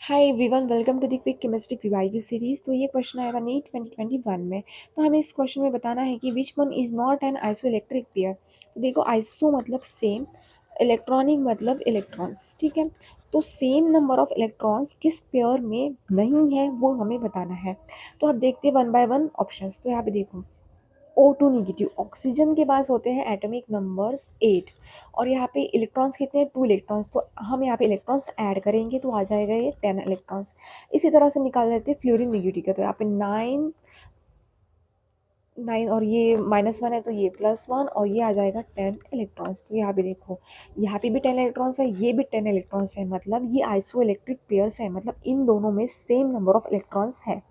Hi everyone, welcome to the quick chemistry PYQ series. तो ये question आएगा NEET 2021 में। तो हमें इस क्वेश्चन में बताना है कि which one is not an isoelectric pair. तो देखो, आइसो मतलब सेम, इलेक्ट्रॉनिक मतलब इलेक्ट्रॉन्स, ठीक है। तो सेम नंबर ऑफ इलेक्ट्रॉन्स किस पेयर में नहीं है वो हमें बताना है। तो अब देखते हैं वन बाय वन ऑप्शंस। तो यहाँ पे देखो, O2 नेगेटिव, ऑक्सीजन के पास होते हैं एटॉमिक नंबर्स 8, और यहाँ पे इलेक्ट्रॉन्स कितने हैं, 2 इलेक्ट्रॉन्स। तो हम यहाँ पे इलेक्ट्रॉन्स ऐड करेंगे तो आ जाएगा ये 10 इलेक्ट्रॉन्स। इसी तरह से निकाल लेते हैं फ्लोरीन नेगेटिव का। तो यहाँ पे 9 9 और ये -1 है तो ये +1, और ये आ जाएगा 10 इलेक्ट्रॉन्स। तो यहाँ पे देखो, यहाँ पे भी 10 इलेक्ट्रॉन्स है, ये भी 10 इलेक्ट्रॉन्स है, मतलब ये आइसो इलेक्ट्रिक पेयर्स है, मतलब इन दोनों में सेम नंबर ऑफ इलेक्ट्रॉन्स है।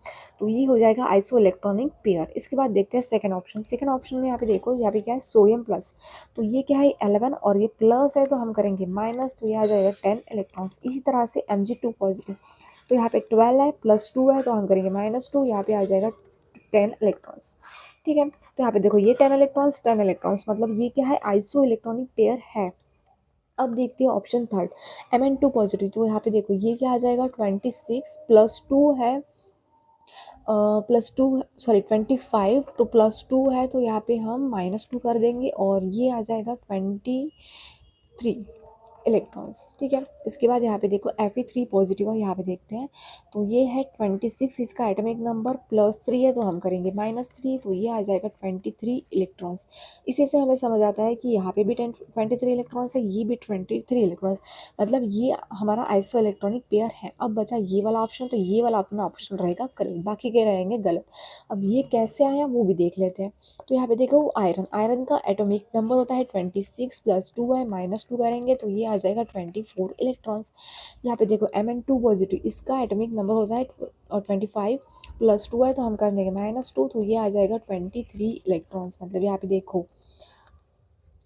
तो ये हो जाएगा आइसो इलेक्ट्रॉनिक पेयर। इसके बाद देखते हैं सेकंड ऑप्शन। सेकंड ऑप्शन में यहाँ पे देखो, यहाँ पे क्या है, सोडियम प्लस। तो ये क्या है, 11, और ये प्लस है तो हम करेंगे माइनस, तो ये आ जाएगा 10 इलेक्ट्रॉन्स। इसी तरह से Mg2 पॉजिटिव, तो यहाँ पे 12 है, +2 है तो हम करेंगे -2, यहाँ पे आ जाएगा 10 इलेक्ट्रॉन्स, ठीक है। तो यहाँ पे देखो, ये 10 इलेक्ट्रॉन्स मतलब ये क्या है, आइसो इलेक्ट्रॉनिक पेयर है। अब देखते हैं ऑप्शन थर्ड, Mn2 पॉजिटिव। तो यहाँ पे देखो, ये क्या आ जाएगा, 26 +2 है, +2, सॉरी 25, तो +2 है तो यहाँ पे हम -2 कर देंगे, और ये आ जाएगा 23 इलेक्ट्रॉन्स, ठीक है। इसके बाद यहाँ पे देखो, Fe3 पॉजिटिव है, यहाँ पे देखते हैं। तो ये है 26, इसका एटॉमिक नंबर +3 है तो हम करेंगे -3, तो ये आ जाएगा 23 इलेक्ट्रॉन्स। इसी से हमें समझ आता है कि यहाँ पे भी 23 इलेक्ट्रॉन्स है, ये भी 23 इलेक्ट्रॉन्स, मतलब ये हमारा आइसो इलेक्ट्रॉनिक पेयर है। अब बचा ये वाला ऑप्शन, तो ये वाला अपना ऑप्शन रहेगा करेक्ट, बाकी के रहेंगे गलत। अब ये कैसे आया वो भी देख लेते हैं। तो यहाँ पे देखो, आयरन का एटॉमिक नंबर होता है 26, +2 है, -2 करेंगे तो ये आ जाएगा 24 इलेक्ट्रॉन्स। यहाँ पे देखो, Mn2 पॉजिटिव, इसका एटॉमिक नंबर होता है 25, +2 है तो हम कर देंगे -2, तो ये आ जाएगा 23 इलेक्ट्रॉन्स। मतलब यहाँ पे देखो,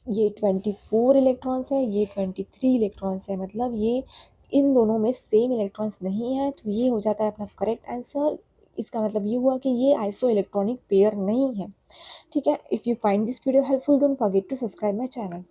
ये 24 इलेक्ट्रॉन्स है, ये 23 इलेक्ट्रॉन्स है, मतलब ये इन दोनों में सेम इलेक्ट्रॉन्स नहीं है। तो ये हो जाता है अपना करेक्ट आंसर। इसका मतलब ये हुआ कि ये आइसो इलेक्ट्रॉनिक पेयर नहीं है, ठीक है। If you find this video helpful, don't forget to subscribe my channel.